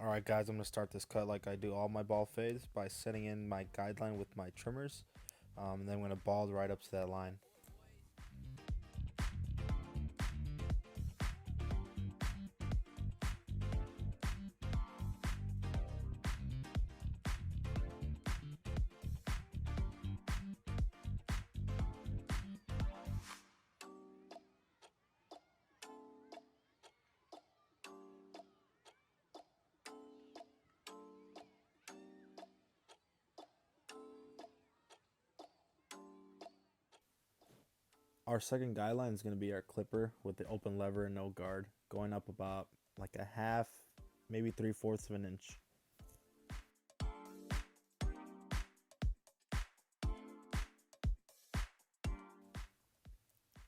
Alright guys, I'm going to start this cut like I do all my ball fades by setting in my guideline with my trimmers. And then I'm going to bald right up to that line. Our second guideline is going to be our clipper with the open lever and no guard, going up about like a half, maybe 3/4 of an inch.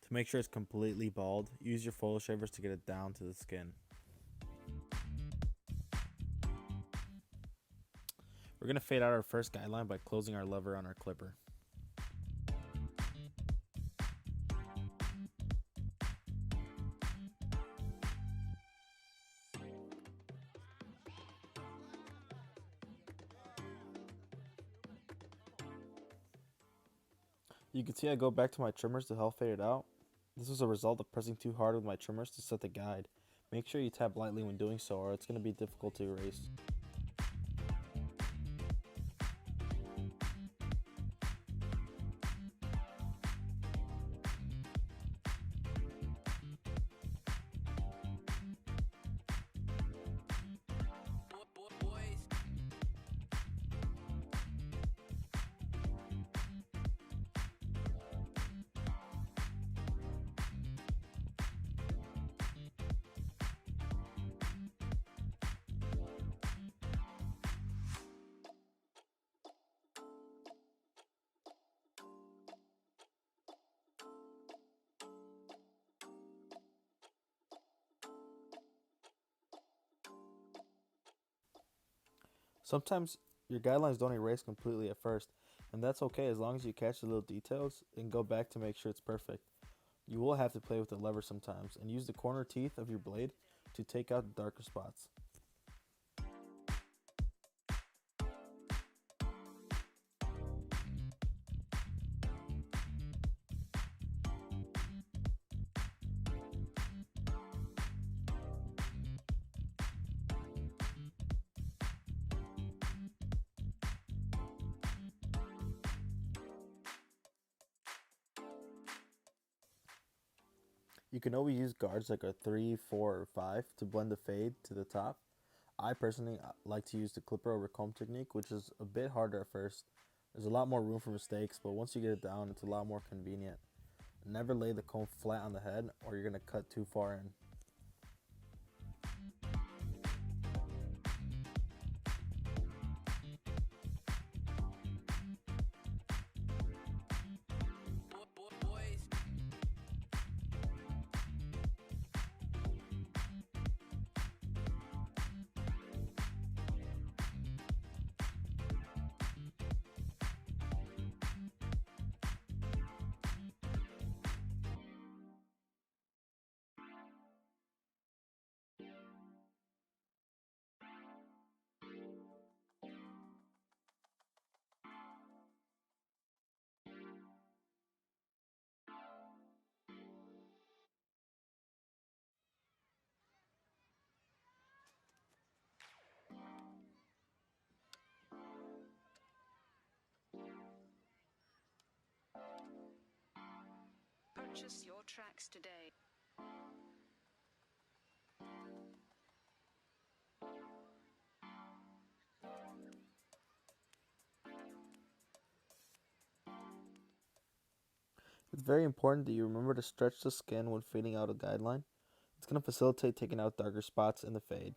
To make sure it's completely bald, use your foil shavers to get it down to the skin. We're going to fade out our first guideline by closing our lever on our clipper. You can see I go back to my trimmers to help fade it out. This was a result of pressing too hard with my trimmers to set the guide. Make sure you tap lightly when doing so or it's going to be difficult to erase. Sometimes your guidelines don't erase completely at first, and that's okay as long as you catch the little details and go back to make sure it's perfect. You will have to play with the lever sometimes and use the corner teeth of your blade to take out the darker spots. You can always use guards like a 3, 4, or 5 to blend the fade to the top. I personally like to use the clipper over comb technique, which is a bit harder at first. There's a lot more room for mistakes, but once you get it down, it's a lot more convenient. Never lay the comb flat on the head or you're going to cut too far in. Purchase your tracks today. It's very important that you remember to stretch the skin when fading out a guideline. It's going to facilitate taking out darker spots in the fade.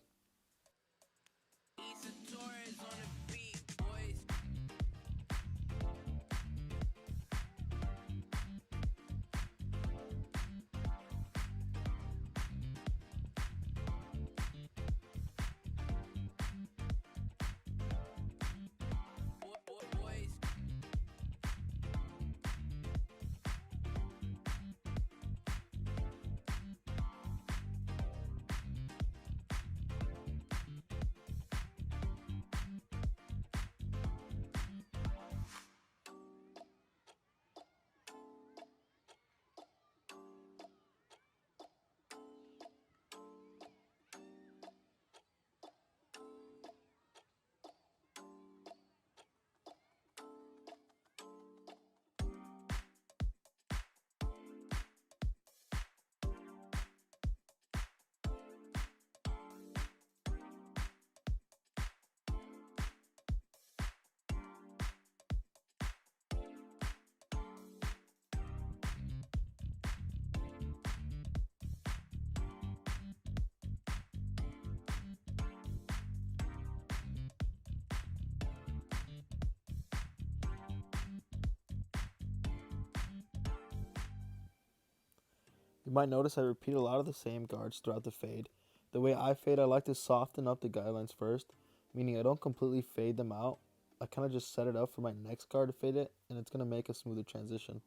You might notice I repeat a lot of the same guards throughout the fade. The way I fade, I like to soften up the guidelines first, meaning I don't completely fade them out. I kind of just set it up for my next guard to fade it, and it's going to make a smoother transition.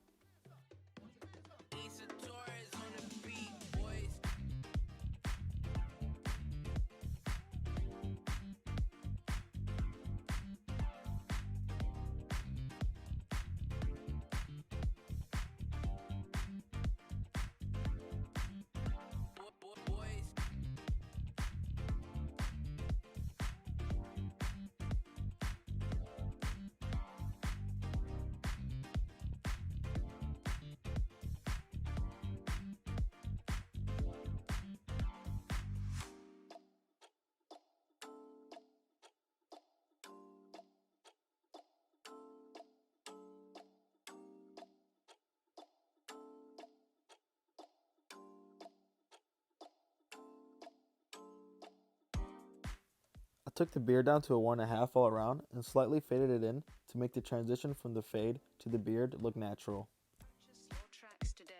I took the beard down to a 1.5 all around and slightly faded it in to make the transition from the fade to the beard look natural. Purchase your tracks today.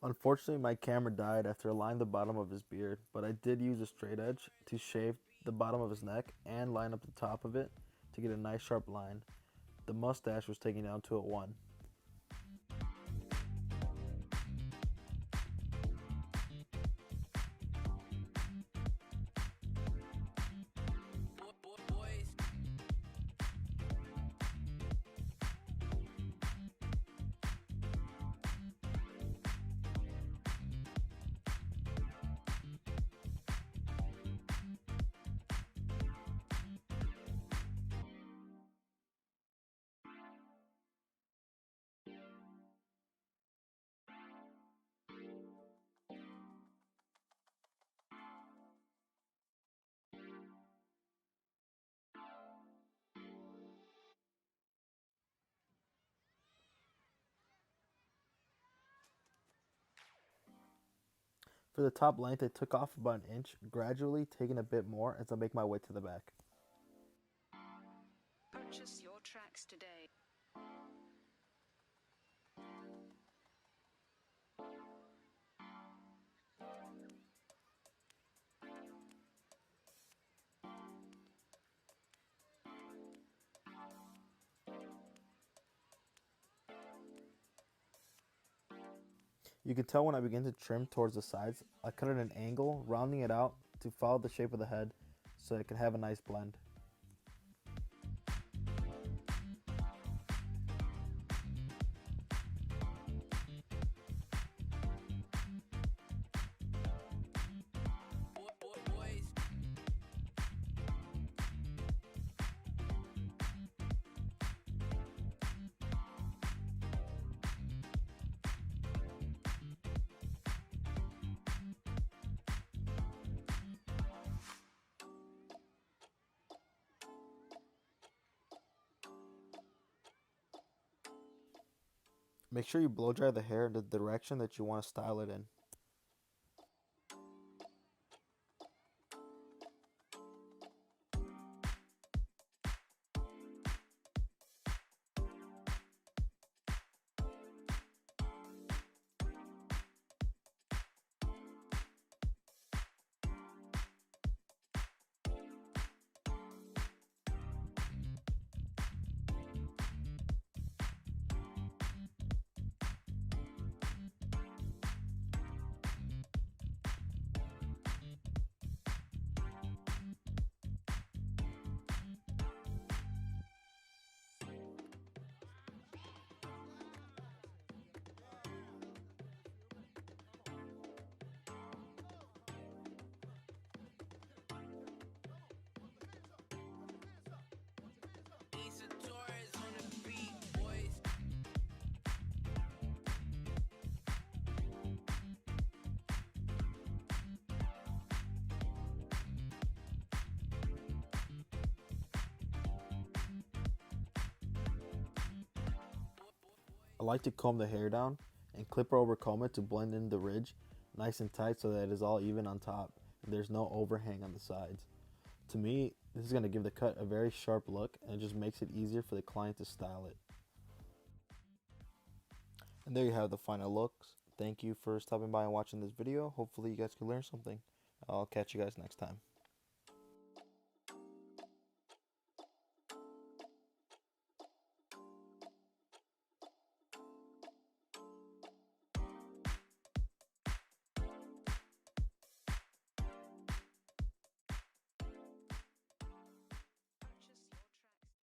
Unfortunately, my camera died after I lined the bottom of his beard, but I did use a straight edge to shave the bottom of his neck and line up the top of it to get a nice sharp line. The mustache was taken down to a 1. For the top length, I took off about an inch, gradually taking a bit more as I make my way to the back. Purchase your tracks today. You can tell when I begin to trim towards the sides, I cut at an angle, rounding it out to follow the shape of the head so it can have a nice blend. Make sure you blow dry the hair in the direction that you want to style it in. I like to comb the hair down and clipper over comb it to blend in the ridge nice and tight so that it is all even on top and there's no overhang on the sides. To me, this is going to give the cut a very sharp look and it just makes it easier for the client to style it. And there you have the final looks. Thank you for stopping by and watching this video. Hopefully you guys could learn something. I'll catch you guys next time.